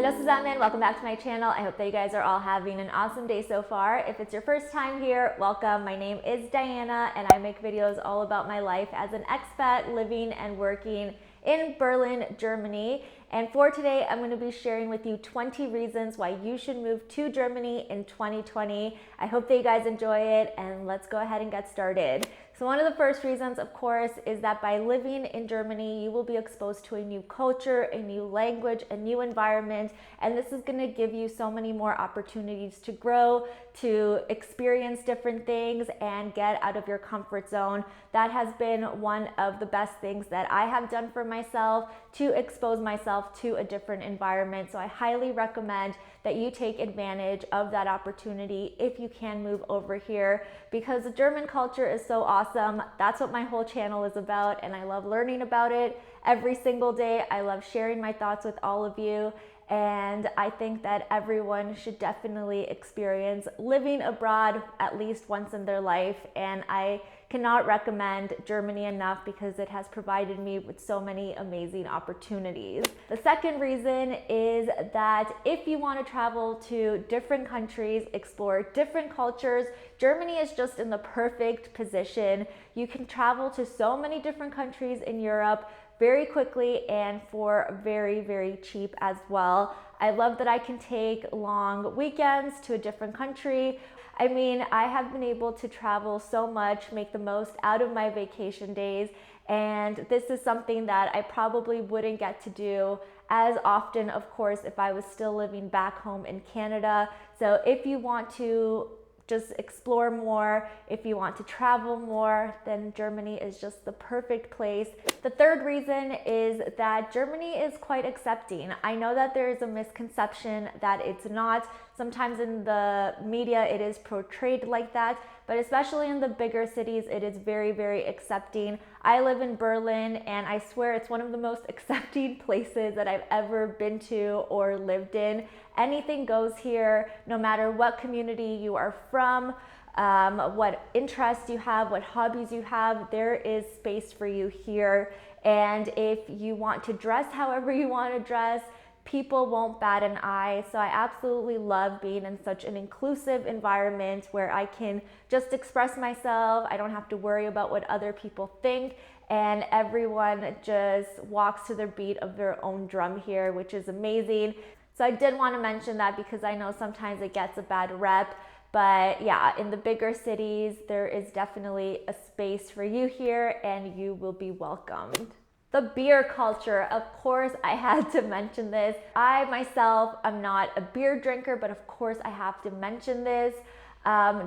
Hallo zusammen, welcome back to my channel. I hope that you guys are all having an awesome day so far. If it's your first time here, welcome. My name is Diana and I make videos all about my life as an expat living and working in Berlin, Germany. And for today, I'm going to be sharing with you 20 reasons why you should move to Germany in 2020. I hope that you guys enjoy it, and let's go ahead and get started. So one of the first reasons, of course, is that by living in Germany, you will be exposed to a new culture, a new language, a new environment, and this is going to give you so many more opportunities to grow, to experience different things, and get out of your comfort zone. That has been one of the best things that I have done for myself, to expose myself to a different environment. So I highly recommend that you take advantage of that opportunity if you can move over here, because the German culture is so awesome. That's what my whole channel is about, and I love learning about it every single day. I love sharing my thoughts with all of you, and I think that everyone should definitely experience living abroad at least once in their life, and I cannot recommend Germany enough because it has provided me with so many amazing opportunities. The second reason is that if you want to travel to different countries, explore different cultures, Germany is just in the perfect position. You can travel to so many different countries in Europe very quickly and for very, very cheap as well. I love that I can take long weekends to a different country. I mean, I have been able to travel so much, make the most out of my vacation days, and this is something that I probably wouldn't get to do as often, of course, if I was still living back home in Canada. So if you want to just explore more, if you want to travel more, then Germany is just the perfect place. The third reason is that Germany is quite accepting. I know that there is a misconception that it's not. Sometimes in the media it is portrayed like that, but especially in the bigger cities, it is very, very accepting. I live in Berlin, and I swear it's one of the most accepting places that I've ever been to or lived in. Anything goes here, no matter what community you are from, what interests you have, what hobbies you have, there is space for you here. And if you want to dress however you want to dress, people won't bat an eye. So I absolutely love being in such an inclusive environment where I can just express myself. I don't have to worry about what other people think, and everyone just walks to the beat of their own drum here, which is amazing. So I did want to mention that because I know sometimes it gets a bad rep, but yeah, in the bigger cities, there is definitely a space for you here and you will be welcomed. The beer culture, of course, I had to mention this. I myself am not a beer drinker, but of course I have to mention this.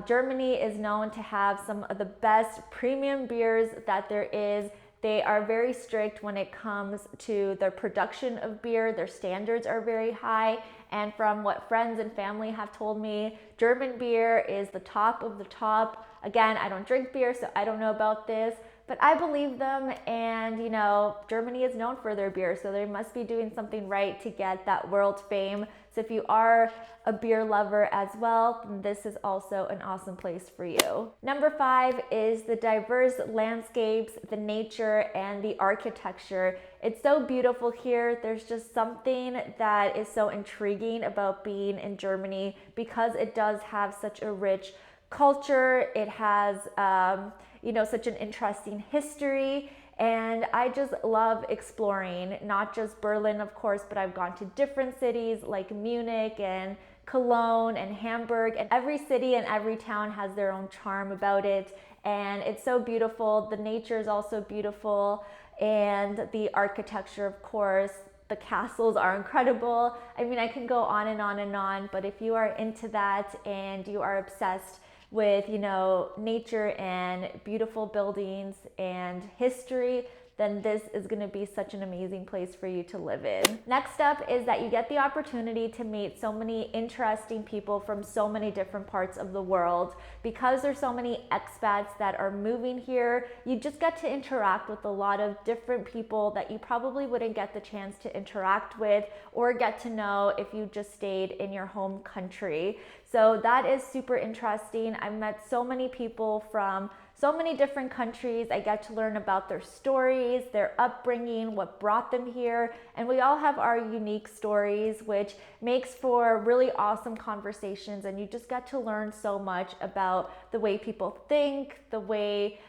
Germany is known to have some of the best premium beers that there is. They are very strict when it comes to their production of beer. Their standards are very high. And from what friends and family have told me, German beer is the top of the top. Again, I don't drink beer, so I don't know about this, but I believe them. And you know, Germany is known for their beer, so they must be doing something right to get that world fame. So if you are a beer lover as well, then this is also an awesome place for you. Number 5 is the diverse landscapes, the nature, and the architecture. It's so beautiful here. There's just something that is so intriguing about being in Germany because it does have such a rich culture. It has, such an interesting history. And I just love exploring, not just Berlin, of course, but I've gone to different cities like Munich and Cologne and Hamburg, and every city and every town has their own charm about it. And it's so beautiful. The nature is also beautiful, and the architecture, of course. The castles are incredible. I mean, I can go on and on and on, but if you are into that and you are obsessed with, nature and beautiful buildings and history, then this is going to be such an amazing place for you to live in. Next up is that you get the opportunity to meet so many interesting people from so many different parts of the world. Because there's so many expats that are moving here, you just get to interact with a lot of different people that you probably wouldn't get the chance to interact with or get to know if you just stayed in your home country. So that is super interesting. I've met so many people from so many different countries. I get to learn about their stories, their upbringing, what brought them here, and we all have our unique stories, which makes for really awesome conversations, and you just get to learn so much about the way people think, the way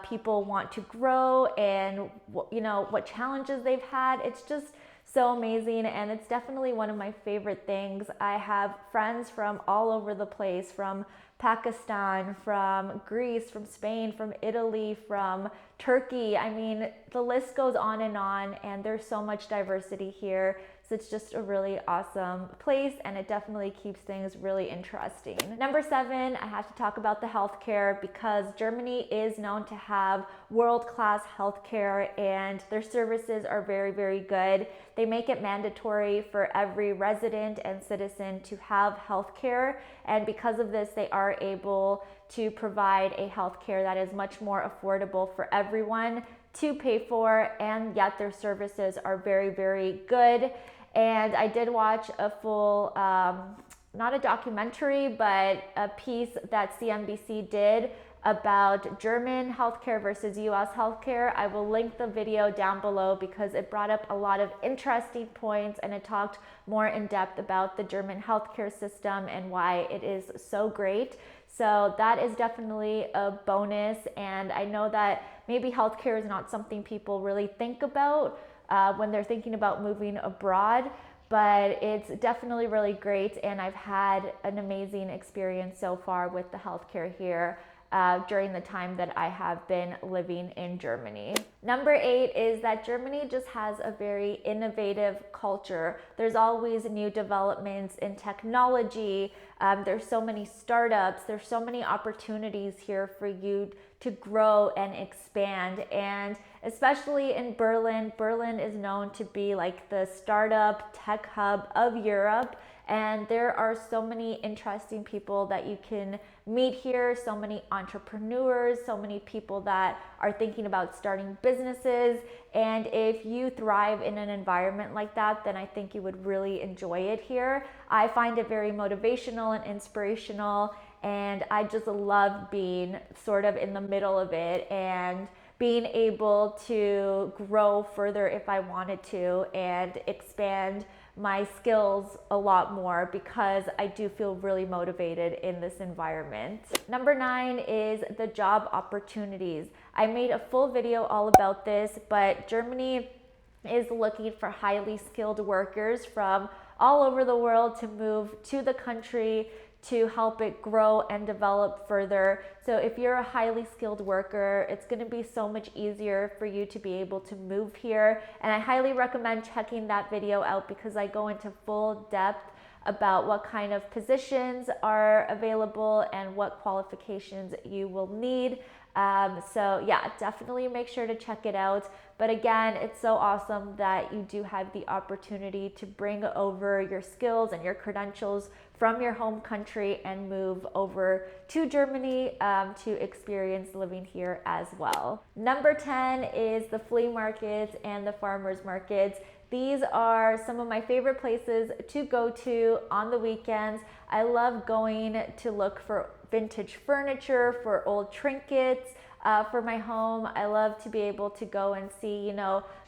people want to grow, and what challenges they've had. It's just so amazing, and it's definitely one of my favorite things. I have friends from all over the place, from Pakistan, from Greece, from Spain, from Italy, from Turkey. I mean, the list goes on, and there's so much diversity here. So it's just a really awesome place, and it definitely keeps things really interesting. Number 7, I have to talk about the healthcare, because Germany is known to have world-class healthcare, and their services are very, very good. They make it mandatory for every resident and citizen to have healthcare, and because of this, they are able to provide a healthcare that is much more affordable for everyone to pay for, and yet their services are very, very good. And I did watch a full, not a documentary, but a piece that CNBC did about German healthcare versus US healthcare. I will link the video down below because it brought up a lot of interesting points, and it talked more in depth about the German healthcare system and why it is so great. So that is definitely a bonus, and I know that maybe healthcare is not something people really think about when they're thinking about moving abroad, but it's definitely really great, and I've had an amazing experience so far with the healthcare here during the time that I have been living in Germany. Number 8 is that Germany just has a very innovative culture. There's always new developments in technology. There's so many startups. There's so many opportunities here for you to grow and expand. And especially in Berlin, Berlin is known to be like the startup tech hub of Europe. And there are so many interesting people that you can meet here, so many entrepreneurs, so many people that are thinking about starting businesses. And if you thrive in an environment like that, then I think you would really enjoy it here. I find it very motivational and inspirational, and I just love being sort of in the middle of it and being able to grow further if I wanted to and expand my skills a lot more, because I do feel really motivated in this environment. Number 9 is the job opportunities. I made a full video all about this, but Germany is looking for highly skilled workers from all over the world to move to the country to help it grow and develop further. So if you're a highly skilled worker, it's going to be so much easier for you to be able to move here. And I highly recommend checking that video out, because I go into full depth about what kind of positions are available and what qualifications you will need. So yeah, definitely make sure to check it out. But again, it's so awesome that you do have the opportunity to bring over your skills and your credentials from your home country and move over to Germany to experience living here as well. Number 10 is the flea markets and the farmers markets. These are some of my favorite places to go to on the weekends. I love going to look for vintage furniture, for old trinkets for my home. I love to be able to go and see,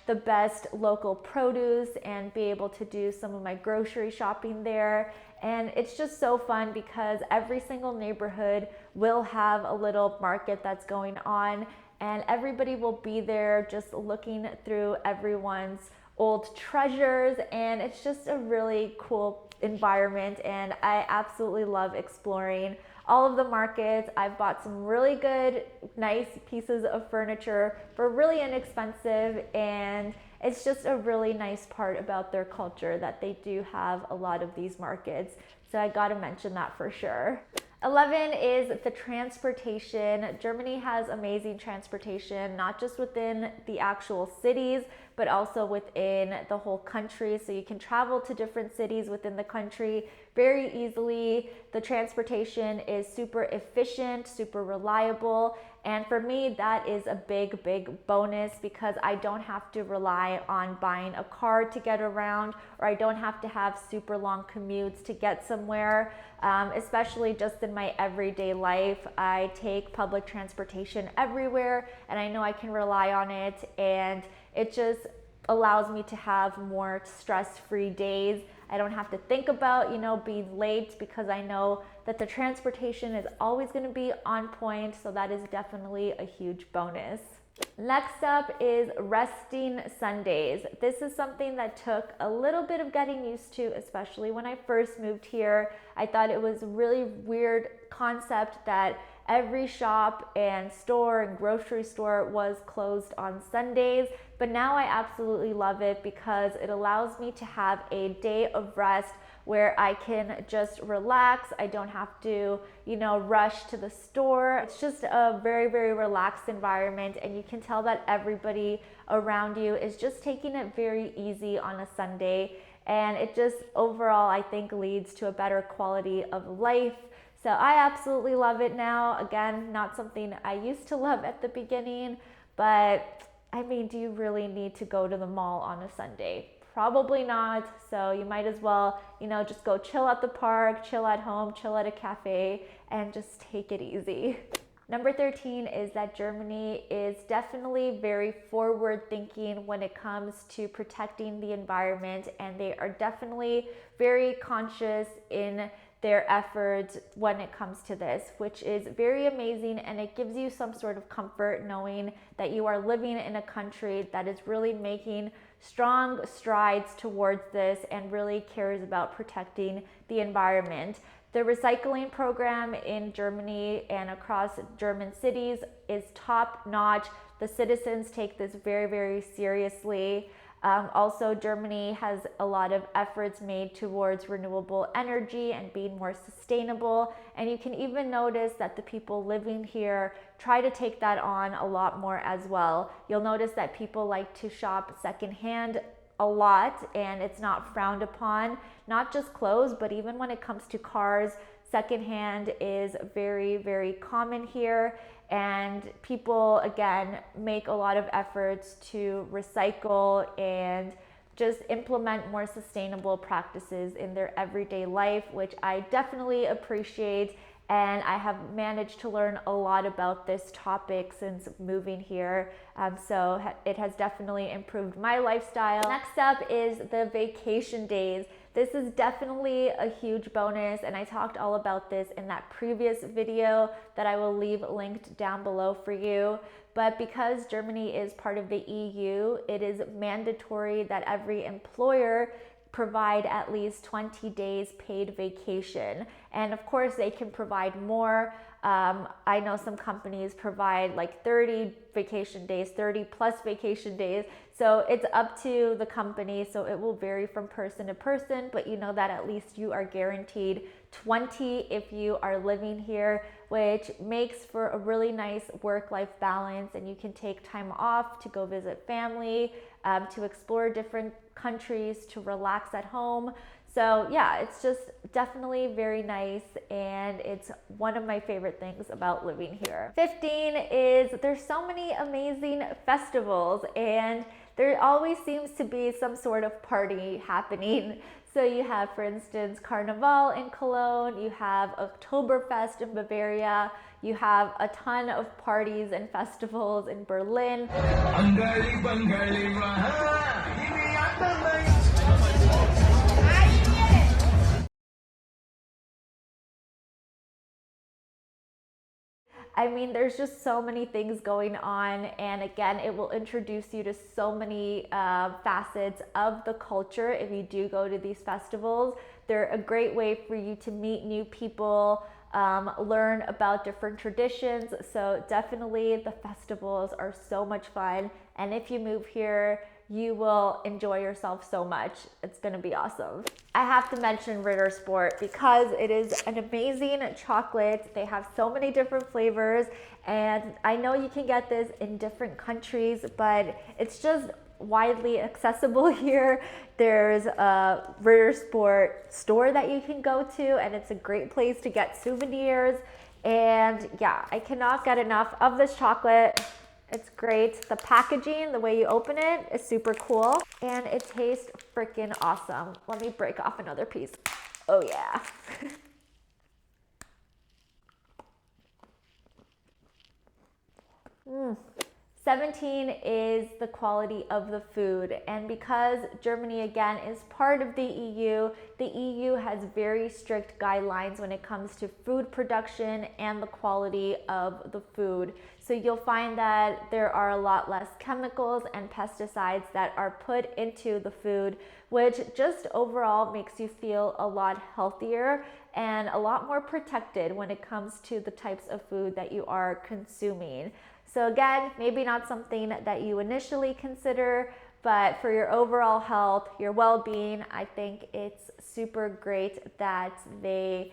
the best local produce and be able to do some of my grocery shopping there. And it's just so fun because every single neighborhood will have a little market that's going on, and everybody will be there just looking through everyone's old treasures, and it's just a really cool environment, and I absolutely love exploring all of the markets. I've bought some really good, nice pieces of furniture for really inexpensive, and it's just a really nice part about their culture that they do have a lot of these markets. So I gotta mention that for sure. 11 is the transportation. Germany has amazing transportation, not just within the actual cities, but also within the whole country. So you can travel to different cities within the country very easily. The transportation is super efficient, super reliable. And for me, that is a big, big bonus because I don't have to rely on buying a car to get around, or I don't have to have super long commutes to get somewhere. Especially just in my everyday life, I take public transportation everywhere and I know I can rely on it, and it just allows me to have more stress-free days. I don't have to think about, being late because I know that the transportation is always going to be on point. So that is definitely a huge bonus. Next up is resting Sundays. This is something that took a little bit of getting used to, especially when I first moved here. I thought it was a really weird concept that every shop and store and grocery store was closed on Sundays, but now I absolutely love it because it allows me to have a day of rest where I can just relax. I don't have to, rush to the store. It's just a very, very relaxed environment, and you can tell that everybody around you is just taking it very easy on a Sunday, and it just overall, I think, leads to a better quality of life. So I absolutely love it now. Again, not something I used to love at the beginning, but I mean, do you really need to go to the mall on a Sunday? Probably not. So you might as well, just go chill at the park, chill at home, chill at a cafe, and just take it easy. Number 13 is that Germany is definitely very forward thinking when it comes to protecting the environment, and they are definitely very conscious in their efforts when it comes to this, which is very amazing, and it gives you some sort of comfort knowing that you are living in a country that is really making strong strides towards this and really cares about protecting the environment. The recycling program in Germany and across German cities is top notch. The citizens take this very, very seriously. Also, Germany has a lot of efforts made towards renewable energy and being more sustainable. And you can even notice that the people living here try to take that on a lot more as well. You'll notice that people like to shop secondhand a lot, and it's not frowned upon, not just clothes, but even when it comes to cars, secondhand is very, very common here. And people, again, make a lot of efforts to recycle and just implement more sustainable practices in their everyday life, which I definitely appreciate. And I have managed to learn a lot about this topic since moving here. So it has definitely improved my lifestyle. Next up is the vacation days. This is definitely a huge bonus, and I talked all about this in that previous video that I will leave linked down below for you. But because Germany is part of the EU, it is mandatory that every employer provide at least 20 days paid vacation. And of course, they can provide more. I know some companies provide like 30 vacation days, 30 plus vacation days. So it's up to the company. So it will vary from person to person, but you know that at least you are guaranteed 20 if you are living here, which makes for a really nice work-life balance. And you can take time off to go visit family, to explore different countries, to relax at home. So yeah, it's just definitely very nice, and it's one of my favorite things about living here. 15 is there's so many amazing festivals, and there always seems to be some sort of party happening. So you have, for instance, Carnival in Cologne, you have Oktoberfest in Bavaria, you have a ton of parties and festivals in Berlin. I mean, there's just so many things going on, and again, it will introduce you to so many facets of the culture if you do go to these festivals. They're a great way for you to meet new people, learn about different traditions. So definitely the festivals are so much fun, and if you move here, you will enjoy yourself so much. It's gonna be awesome. I have to mention Ritter Sport because it is an amazing chocolate. They have so many different flavors, and I know you can get this in different countries, but it's just widely accessible here. There's a Ritter Sport store that you can go to, and it's a great place to get souvenirs. And yeah, I cannot get enough of this chocolate. It's great. The packaging, the way you open it is super cool, and it tastes freaking awesome. Let me break off another piece. Oh yeah. 17 is the quality of the food, and because Germany again is part of the EU has very strict guidelines when it comes to food production and the quality of the food. So you'll find that there are a lot less chemicals and pesticides that are put into the food, which just overall makes you feel a lot healthier and a lot more protected when it comes to the types of food that you are consuming. So again, maybe not something that you initially consider, but for your overall health, your well-being, I think it's super great that they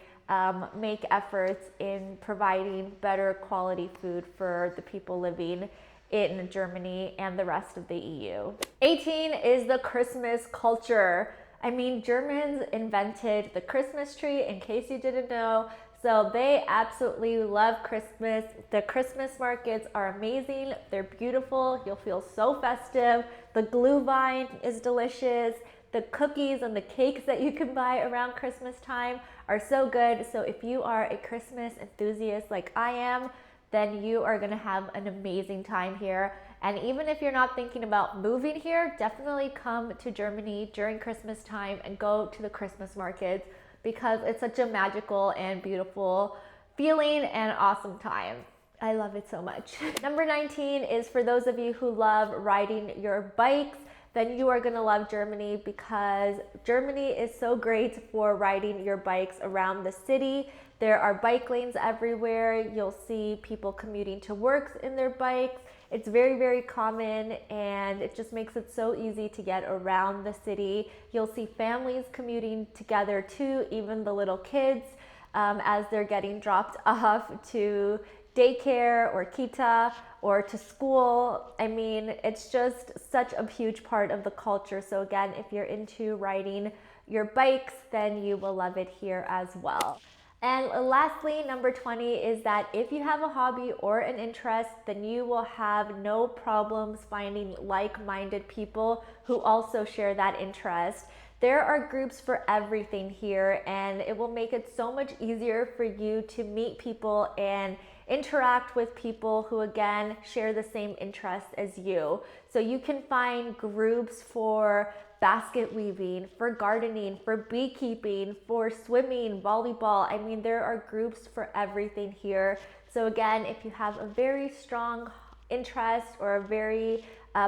make efforts in providing better quality food for the people living in Germany and the rest of the EU. 18 is the Christmas culture. I mean, Germans invented the Christmas tree, in case you didn't know. So they absolutely love Christmas. The Christmas markets are amazing. They're beautiful. You'll feel so festive. The glühwein is delicious. The cookies and the cakes that you can buy around Christmas time are so good. So if you are a Christmas enthusiast like I am, then you are gonna have an amazing time here. And even if you're not thinking about moving here, definitely come to Germany during Christmas time and go to the Christmas markets, because it's such a magical and beautiful feeling and awesome time. I love it so much. Number 19 is for those of you who love riding your bikes, then you are gonna love Germany, because Germany is so great for riding your bikes around the city. There are bike lanes everywhere. You'll see people commuting to work in their bikes. It's very, very common, and it just makes it so easy to get around the city. You'll see families commuting together too, even the little kids, as they're getting dropped off to daycare or kita or to school. I mean, it's just such a huge part of the culture. So again, if you're into riding your bikes, then you will love it here as well. And lastly, number 20 is that if you have a hobby or an interest, then you will have no problems finding like-minded people who also share that interest. There are groups for everything here, and it will make it so much easier for you to meet people and interact with people who again share the same interests as you. So you can find groups for basket weaving, for gardening, for beekeeping, for swimming, volleyball. I mean, there are groups for everything here. So again, if you have a very strong interest or a very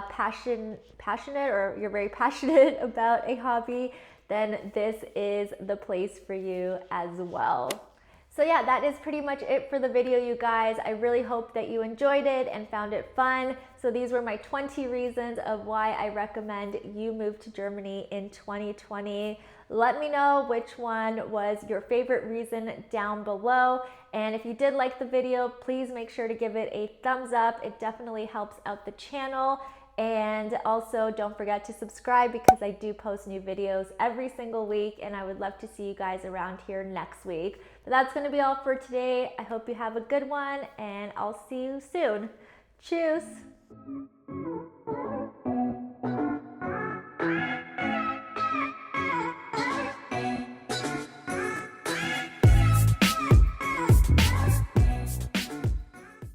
passionate, or you're very passionate about a hobby, then this is the place for you as well. So yeah, that is pretty much it for the video, you guys. I really hope that you enjoyed it and found it fun. So these were my 20 reasons of why I recommend you move to Germany in 2020. Let me know which one was your favorite reason down below. And if you did like the video, please make sure to give it a thumbs up. It definitely helps out the channel. And also don't forget to subscribe, because I do post new videos every single week, and I would love to see you guys around here next week. But that's going to be all for today. I hope you have a good one, and I'll see you soon. Tschüss!